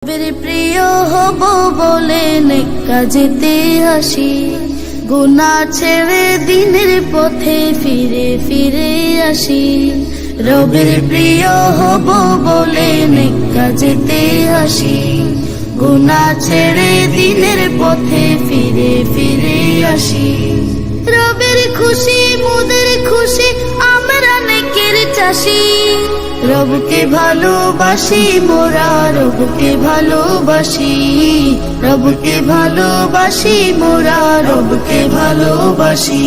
রবের প্রিয় হব বলে নেক কাজেতে আসি, গুনাহ ছেড়ে দিনের পথে ফিরে ফিরে আসি। রবের প্রিয় হব বলে নেক কাজেতে আসি, গুনাহ ছেড়ে দিনের পথে ফিরে ফিরে আসি। রবের খুশি মুদের খুশি, আমরা নেকের চাষি। রবকে ভালোবাসি মোরা, রবকে ভালোবাসি। রবকে ভালোবাসি মোরা, রবকে ভালোবাসি।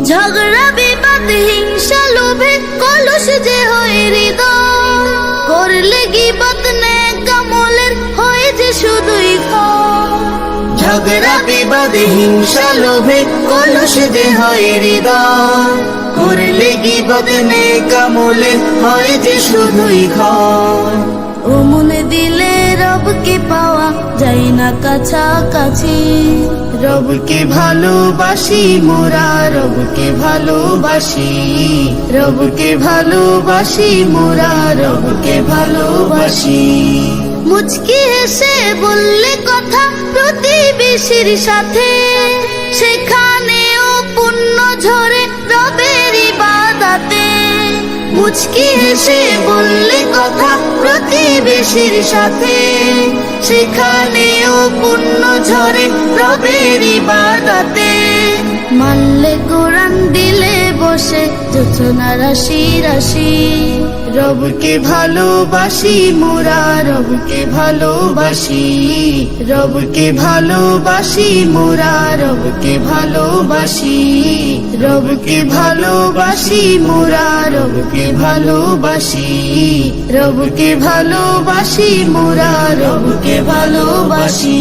ঝগড়া বিবাদ হিংসা লোভে কলুষ যে হয় হৃদয়, করলে গীবত নেক আমলের হয় যে শুধুই ক্ষয়। ঝগড়া বিবাদ হিংসা লোভে কলুষ যে হয় হৃদয়, করলে গীবত নেক আমলের হয় যে শুধুই ক্ষয়। ও মনে দিলে রবকে পাওয়া যায় না কাছাকাছি। রবকে ভালোবাসি মোরা, রবকে ভালোবাসি। রবকে ভালোবাসি মোরা, রবকে ভালোবাসি। মুচকি হেসে বললে কথা প্রতিবেশীর সাথে, সেখানেও পুণ্য ঝরে রবের ইবাদতে। মুচকি হেসে বললে কথা প্রতিবেশীর সাথে, সেখানেও পুণ্য ঝরে রবের ইবাদতে। মানলে কোরআন দিলে বসে যোচনা রাশি রাশি। রবকে ভালোবাসি মোরা, রবকে ভালোবাসি। রবকে ভালোবাসি মোরা, রবকে ভালোবাসি। রবকে ভালোবাসি মোরা, রবকে ভালোবাসি। রবকে ভালোবাসি মোরা, রবকে ভালোবাসি।